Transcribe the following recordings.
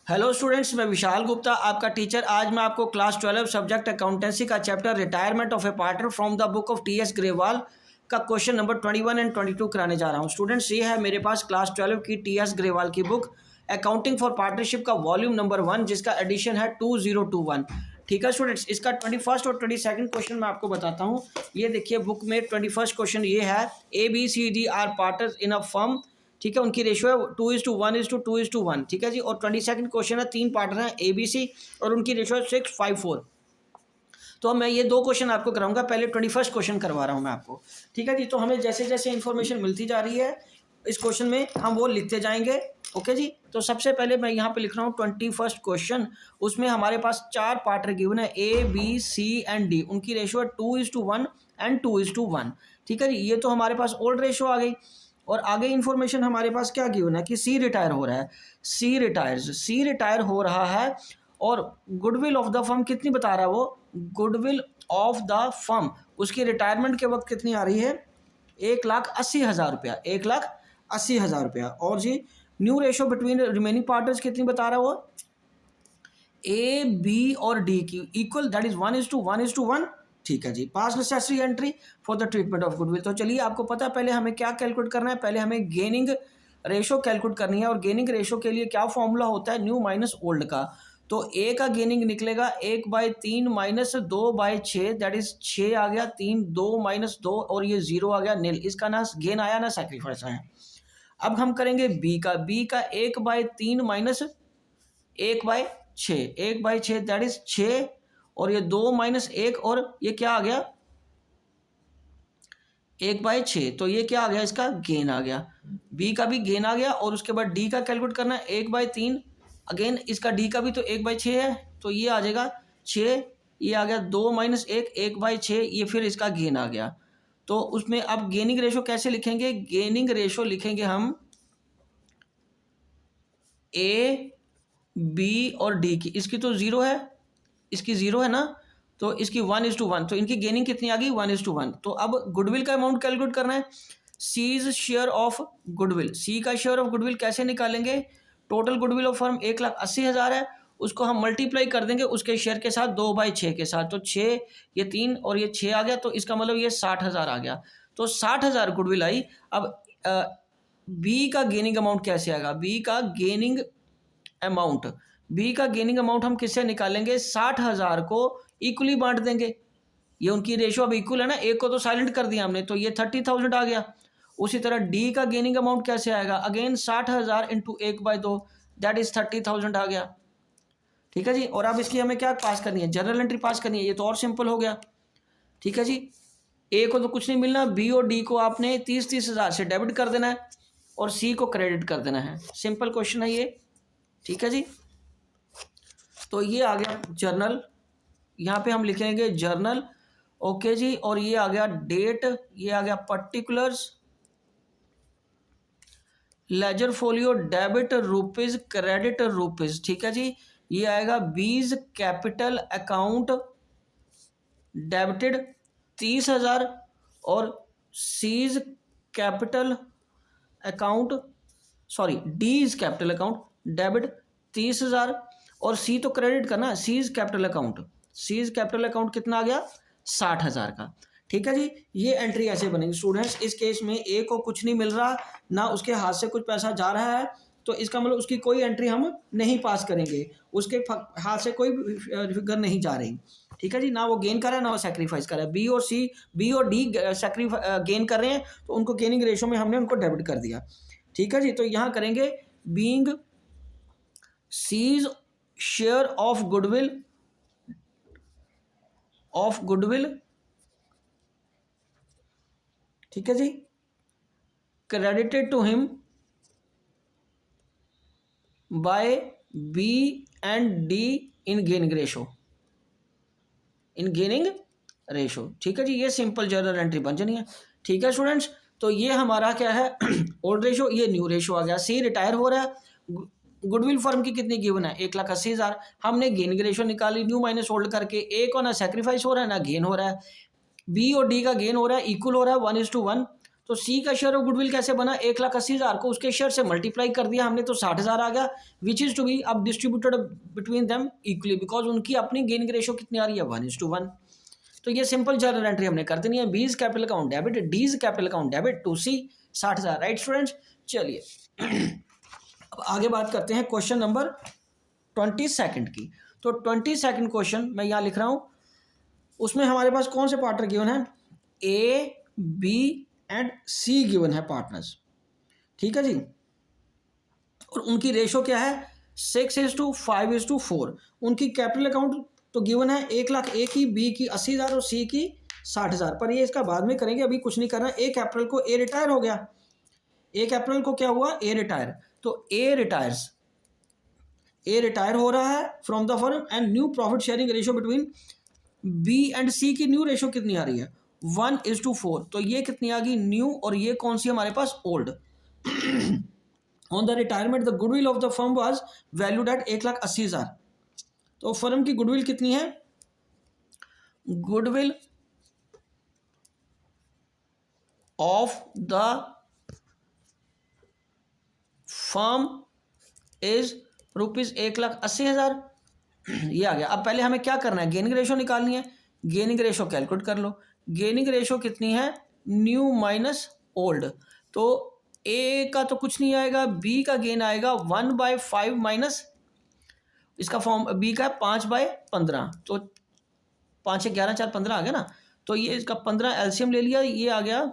Hello students, मैं विशाल गुप्ता आपका teacher. आज मैं आपको क्लास 12 सब्जेक्ट अकाउंटेंसी का chapter retirement of A partner from the book of T.S.. Grewal का क्वेश्चन नंबर 21 एंड 22 कराने जा रहा हूं। स्टूडेंट्स, ये है मेरे पास क्लास 12 की टी.एस. ग्रेवाल की बुक अकाउंटिंग फॉर पार्टनरशिप का वॉल्यूम नंबर 1, जिसका एडिशन है 2021। ठीक है स्टूडेंट्स, इसका 21 और 22 क्वेश्चन मैं आपको बताता हूँ। ये देखिए बुक में 21 क्वेश्चन ये है, ABCD are partners in a firm. ठीक है, उनकी रेशियो है 2:1:2:1। ठीक है जी। और 22 क्वेश्चन है, 3 पार्टनर हैं ABC और उनकी रेशियो है 6:5:4। तो मैं ये 2 क्वेश्चन आपको कराऊंगा। पहले 21 क्वेश्चन करवा रहा हूँ मैं आपको। ठीक है जी। तो हमें जैसे जैसे इन्फॉर्मेशन मिलती जा रही है इस क्वेश्चन में हम वो लिखते जाएंगे। ओके जी। तो सबसे पहले मैं यहाँ पे लिख रहा हूँ 21 क्वेश्चन। उसमें हमारे पास 4 पार्टनर गिवन है, A B C and D। उनकी रेशियो है 2:1 एंड 2:1। ठीक है जी। ये तो हमारे पास ओल्ड रेशियो आ गई। और आगे इन्फॉर्मेशन हमारे पास क्या गिवन है कि सी रिटायर हो रहा है। सी रिटायर हो रहा है। और गुडविल ऑफ द फर्म कितनी बता रहा है वो, गुडविल ऑफ द फर्म उसकी रिटायरमेंट के वक्त कितनी आ रही है, 1,80,000 रुपया, 1,80,000 रुपया। और जी new ratio between remaining partners कितनी बता रहा है वो, A B और D की इक्वल, दैट इज 1:1:1। ठीक है जी। Pass necessary entry for the treatment of goodwill. तो चलिए, आपको पता है पहले हमें क्या कैलकुलेट करना है। पहले हमें गेनिंग रेशो कैलकुलेट करनी है। और गेनिंग रेशो के लिए क्या फॉर्मूला होता है, न्यू माइनस ओल्ड का। तो A का गेनिंग निकलेगा 1/3 माइनस 2/6, दैट इज 6 आ गया, 3 2 माइनस 2 और ये 0 आ गया, नील। इसका ना गेन आया ना सैक्रिफाइस आया। अब हम करेंगे B का 1/3 माइनस 1/6, 1/6 दैट इज 6 और ये 2 माइनस 1 और ये क्या आ गया, 1/6। तो ये क्या आ गया, इसका गेन आ गया। बी का भी गेन आ गया। और उसके बाद डी का कैलकुलेट करना है, 1/3। अगेन इसका डी का भी तो 1/6 है, तो ये आ जाएगा 6। ये आ गया 2 माइनस 1, 1/6। ये फिर इसका गेन आ गया। तो उसमें अब गेनिंग रेशो कैसे लिखेंगे, गेनिंग रेशो लिखेंगे हम ए बी और डी की। इसकी तो 0 है, इसकी 0 है ना, तो इसकी 1:1। तो इनकी गेनिंग कितनी आ गई, 1:1। तो अब गुडविल का अमाउंट कैलकुलेट करना है, सीज शेयर ऑफ गुडविल। सी का शेयर ऑफ गुडविल कैसे निकालेंगे, टोटल गुडविल ऑफ फर्म 1,80,000 है, उसको हम मल्टीप्लाई कर देंगे उसके शेयर के साथ 2/6 के साथ। तो 6 ये 3 और ये 6 आ गया, तो इसका मतलब ये 60,000 आ गया। तो 60,000 गुडविल आई। अब बी का गेनिंग अमाउंट कैसे आएगा, बी का गेनिंग अमाउंट, बी का गेनिंग अमाउंट हम किससे निकालेंगे, 60,000 को इक्वली बांट देंगे। ये उनकी रेशियो अब इक्वल है ना, एक को तो साइलेंट कर दिया हमने, तो ये 30,000 आ गया। उसी तरह डी का गेनिंग अमाउंट कैसे आएगा, अगेन 60,000 इंटू 1/2, दैट इज 30,000 आ गया। ठीक है जी। और अब इसकी हमें क्या पास करनी है, जनरल एंट्री पास करनी है। ये तो और सिंपल हो गया। ठीक है जी। ए को तो कुछ नहीं मिलना, बी और डी को आपने 30,000 से डेबिट कर देना है और सी को क्रेडिट कर देना है। सिंपल क्वेश्चन है ये। ठीक है जी। तो ये आ गया जर्नल, यहाँ पे हम लिखेंगे जर्नल। ओके जी। और ये आ गया डेट, ये आ गया particulars, ledger folio debit rupees, credit rupees. ठीक है जी। ये आएगा बीज कैपिटल अकाउंट डेबिटेड 30,000 और सीज कैपिटल अकाउंट, सॉरी डीज कैपिटल अकाउंट डेबिट 30,000 और सी तो क्रेडिट करना, seize capital account, C's capital account कितना आ गया, 60,000 का। ठीक है जी। ये एंट्री ऐसे बनेगी स्टूडेंट्स। इस केस में ए को कुछ नहीं मिल रहा, ना उसके हाथ से कुछ पैसा जा रहा है, तो इसका मतलब उसकी कोई एंट्री हम नहीं पास करेंगे, उसके हाथ से कोई फिगर नहीं जा रही। ठीक है जी। ना वो गेन कर रहा है ना वो सेक्रीफाइस कर रहा है। बी और डी गेन कर रहे हैं, तो उनको गेनिंग रेशो में हमने उनको डेबिट कर दिया। ठीक है जी। तो यहाँ करेंगे being C's share of goodwill, ठीक है जी, credited to him by B and D in gaining ratio. ठीक है जी। ये सिंपल जर्नल एंट्री बन जानी है। ठीक है स्टूडेंट्स। तो ये हमारा क्या है, ओल्ड रेशो, ये न्यू रेशो आ गया। सी रिटायर हो रहा है, गुडविल फर्म की कितनी गिवन है, 1,80,000। हमने गेनिंग रेशो निकाली न्यू माइनस ओल्ड करके। ए को ना सेक्रीफाइस हो रहा है ना गेन हो रहा है, बी और डी का गेन हो रहा है, इक्वल हो रहा है 1:1। तो सी का शेयर ऑफ गुडविल कैसे बना, 1,80,000 को उसके शेयर से मल्टीप्लाई कर दिया हमने तो 60,000 आ गया, विच इज़ टू बी अब distributed between them equally, because उनकी अपनी गेनिंग रेशो कितनी आ रही है 1:1। तो ये सिंपल जर्नल एंट्री हमने कर देनी है, B is capital account debit, D is capital account debit to C 60,000। Right students, चलिए अब आगे बात करते हैं क्वेश्चन नंबर 22 की। तो 22 क्वेश्चन मैं यहाँ लिख रहा हूँ, उसमें हमारे पास कौन से पार्टनर गिवन है, A B and C given है पार्टनर्स, ठीक है जी। और उनकी रेशो क्या है 6:5:4। उनकी कैपिटल अकाउंट तो गिवन है 1,00,000 ए की, बी की 80,000 और सी की 60,000। पर ये इसका बाद में करेंगे, अभी कुछ नहीं करना। 1 अप्रैल को ए रिटायर हो गया, 1 अप्रैल को क्या हुआ, ए रिटायर। तो ए रिटायर हो रहा है from the firm and new profit sharing ratio between B and C की न्यू रेशो कितनी आ रही है 1:4। तो ये कितनी आ गई न्यू, और ये कौन सी हमारे पास old. On the retirement the goodwill of the firm was valued at 1,80,000। तो फर्म की गुडविल कितनी है, goodwill of the firm is ₹1,80,000। ये आ गया। अब पहले हमें क्या करना है, गेनिंग रेशो निकालनी है। गेनिंग रेशो कैलकुलेट कर लो। गेनिंग रेशो कितनी है, न्यू माइनस ओल्ड। तो ए का तो कुछ नहीं आएगा, बी का गेन आएगा 1/5 माइनस इसका फॉर्म, बी का 5/15। तो 5 11 4 15 आ गया ना। तो ये इसका 15 एलसीएम ले लिया, ये आ गया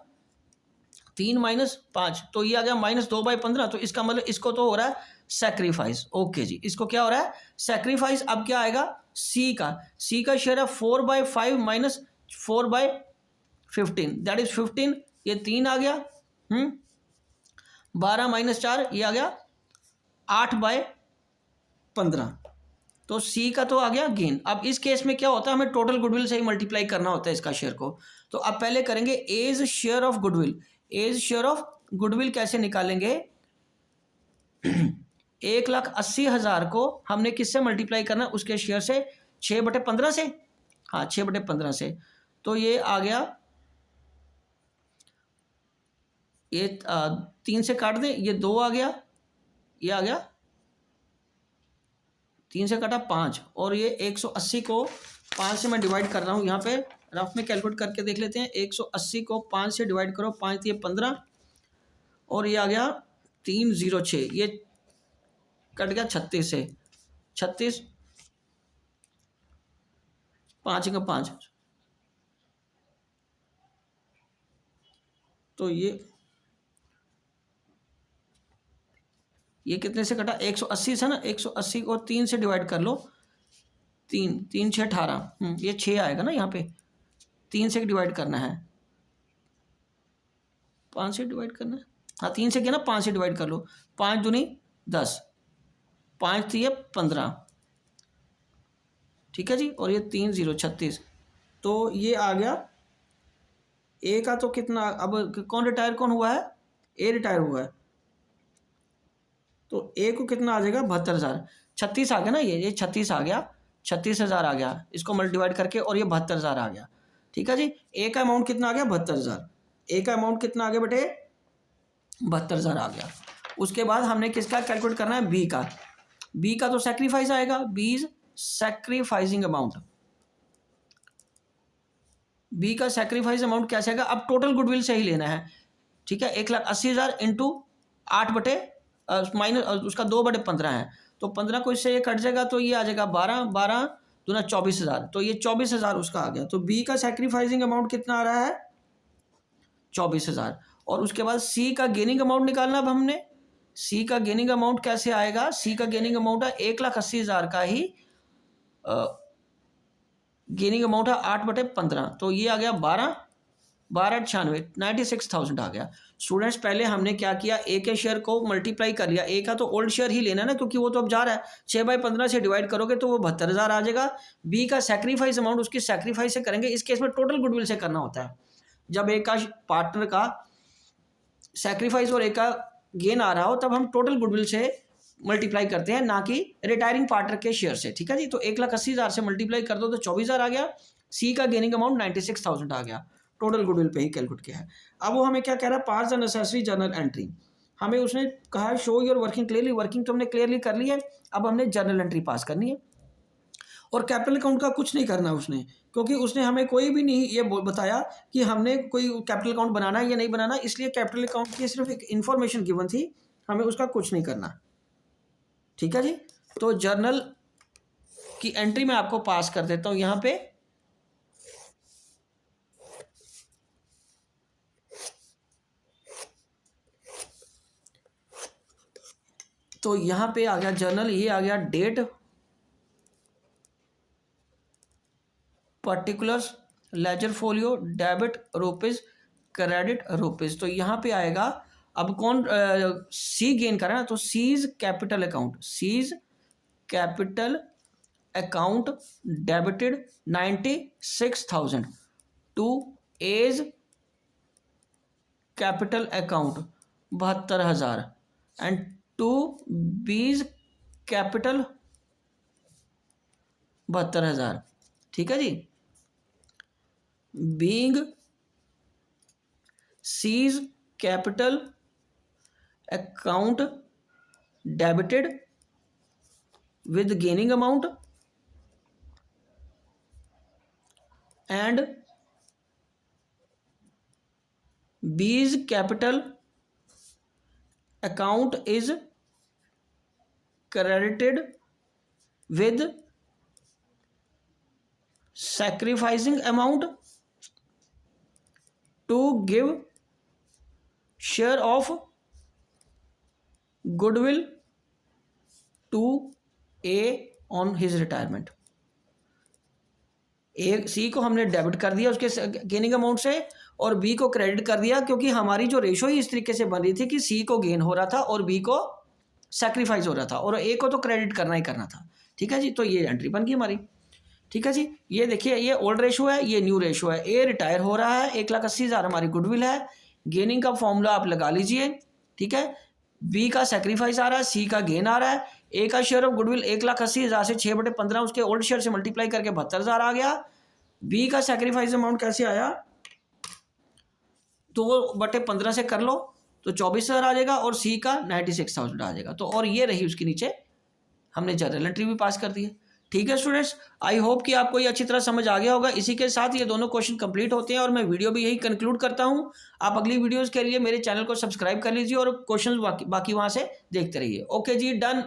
3 माइनस 5, तो ये आ गया -2/15। तो इसका मतलब इसको तो हो रहा है सैक्रिफाइस। ओके जी, इसको क्या हो रहा है सैक्रिफाइस। अब क्या आएगा सी का शेयर है 4/5 माइनस 4/15 दैट इज 15। ये 3 आ गया, 12 माइनस 4 ये आ गया 8/15। तो सी का तो आ गया गेन। अब इस केस में क्या होता है, हमें टोटल गुडविल से ही मल्टीप्लाई करना होता है इसका शेयर को। तो अब पहले करेंगे A's share of goodwill. A's share of goodwill कैसे निकालेंगे, 1,80,000 को हमने किससे मल्टीप्लाई करना, उसके शेयर से 6/15 से, हाँ 6/15 से। तो ये आ गया, ये 3 से काट दें, ये 2 आ गया, ये आ गया 3 से काटा 5, और ये 180 को 5 से मैं डिवाइड कर रहा हूँ। यहाँ पे रफ में कैलकुलेट करके देख लेते हैं। 180 को 5 से डिवाइड करो, 5 दिए 15, और ये आ गया 306, ये कट गया 36 से, 36 5 का 5, तो ये कितने से कटा 180 से ना, 180 को 3 से डिवाइड कर लो, 3 6 18, ये 6 आएगा ना, यहाँ पे 3 से डिवाइड करना है, 5 से डिवाइड करना है, हाँ 3 से किया ना, 5 से डिवाइड कर लो, 5 दूनी 10, 5 थी 15, ठीक है जी, और ये 3 0 36। तो ये आ गया ए का तो कितना, अब कौन रिटायर कौन हुआ है, ए रिटायर हुआ है, तो ए को कितना आ जाएगा 72,000, 36 आ गया ना, ये 36 आ गया, 36,000 आ गया, इसको मल्टीवाइड करके, और ये 72,000 आ गया, ठीक है जी। ए का अमाउंट कितना आ गया 72,000, ए का अमाउंट कितना आ गया बेटे 72,000 आ गया। उसके बाद हमने किसका कैलकुलेट करना है, बी का तो सैक्रिफाइस आएगा, B is sacrificing amount. B का सैक्रिफाइस अमाउंट कैसे आएगा, अब टोटल गुडविल से ही लेना है, ठीक है। 1,80,000 इंटू 8 बटे माइनस उसका 2/15 है, तो 15 को इससे ये कट जाएगा, तो ये आ जाएगा 12 दूना 24,000, तो ये 24,000 उसका आ गया। तो बी का सैक्रिफाइसिंग अमाउंट कितना आ रहा है 24,000। और उसके बाद सी का गेनिंग अमाउंट निकालना। अब हमने सी का गेनिंग अमाउंट कैसे आएगा, सी का गेनिंग अमाउंट है 1,80,000 का ही गेनिंग अमाउंट है 8/15, तो ये आ गया 12 96,000 आ गया। स्टूडेंट्स पहले हमने क्या किया, ए के शेयर को मल्टीप्लाई कर लिया, ए का तो ओल्ड शेयर ही लेना ना, क्योंकि वो तो अब जा रहा है, 6/15 से डिवाइड करोगे तो वो 72,000 आ जाएगा। बी का सैक्रिफाइस अमाउंट उसकी सैक्रिफाइस से करेंगे, इस केस में टोटल गुडविल से करना होता है। जब एक का पार्टनर का सैक्रिफाइस और एक का गेन आ रहा हो, तब हम टोटल गुडविल से मल्टीप्लाई करते हैं, ना कि रिटायरिंग पार्टनर के शेयर से, ठीक है जी। तो 1,80,000 से मल्टीप्लाई कर दो तो 24,000 आ गया। सी का गेनिंग अमाउंट 96,000 आ गया। टोटल गुडविल पे ही कैलकुलेट किया है। अब वो हमें क्या कह रहा है, पास द नेसेसरी जर्नल एंट्री। हमें उसने कहा है show your working clearly, working तो हमने क्लियरली कर ली है, अब हमने जर्नल एंट्री पास करनी है। और कैपिटल अकाउंट का कुछ नहीं करना उसने, क्योंकि उसने हमें कोई भी नहीं ये बताया कि हमने कोई कैपिटल अकाउंट बनाना है या नहीं बनाना, इसलिए कैपिटल अकाउंट की सिर्फ एक इन्फॉर्मेशन गिवन थी, हमें उसका कुछ नहीं करना। ठीक है जी, तो जर्नल की एंट्री मैं आपको पास कर देता हूं यहाँ पे। तो यहाँ पे आ गया जर्नल, ये आ गया date, particulars, ledger folio, debit rupees, credit rupees. तो यहाँ पे आएगा, अब कौन सी गेन कर रहा है, तो C's capital account, C's capital account debited 96,000 to A's capital account 72,000 and to B's capital 72,000। ठीक है जी, being C's capital account debited with gaining amount and B's capital account is credited with sacrificing amount to give share of goodwill to A on his retirement। ए सी को हमने debit कर दिया उसके gaining amount से, और बी को credit कर दिया, क्योंकि हमारी जो रेशो ही इस तरीके से बन रही थी कि सी को गेन हो रहा था और बी को सैक्रिफाइस हो रहा था, और ए को तो क्रेडिट करना ही करना था। ठीक है जी, तो ये एंट्री बन गई हमारी। ठीक है जी, ये देखिए, ये ओल्ड रेशो है, ये न्यू रेशो है। ए रिटायर हो रहा है, 1,80,000 हमारी गुडविल है, गेनिंग का फॉर्मूला आप लगा लीजिए। ठीक है, बी का सैक्रिफाइस आ रहा है, सी का गेन आ रहा है, ए का शेयर ऑफ गुडविल 1,80,000 से 6/15 उसके ओल्ड शेयर से मल्टीप्लाई करके 72,000 आ गया। बी का सैक्रिफाइस अमाउंट कैसे आया, 2/15 से कर लो तो 24,000 आ जाएगा, और सी का 96,000 आ जाएगा। तो और ये रही उसके नीचे, हमने जर्नल एंट्री भी पास कर दी है। ठीक है स्टूडेंट्स, आई होप कि आपको ये अच्छी तरह समझ आ गया होगा। इसी के साथ ये दोनों क्वेश्चन कंप्लीट होते हैं और मैं वीडियो भी यही कंक्लूड करता हूं। आप अगली वीडियोस के लिए मेरे चैनल को सब्सक्राइब कर लीजिए और क्वेश्चन बाकी वहां से देखते रहिए। ओके जी, डन।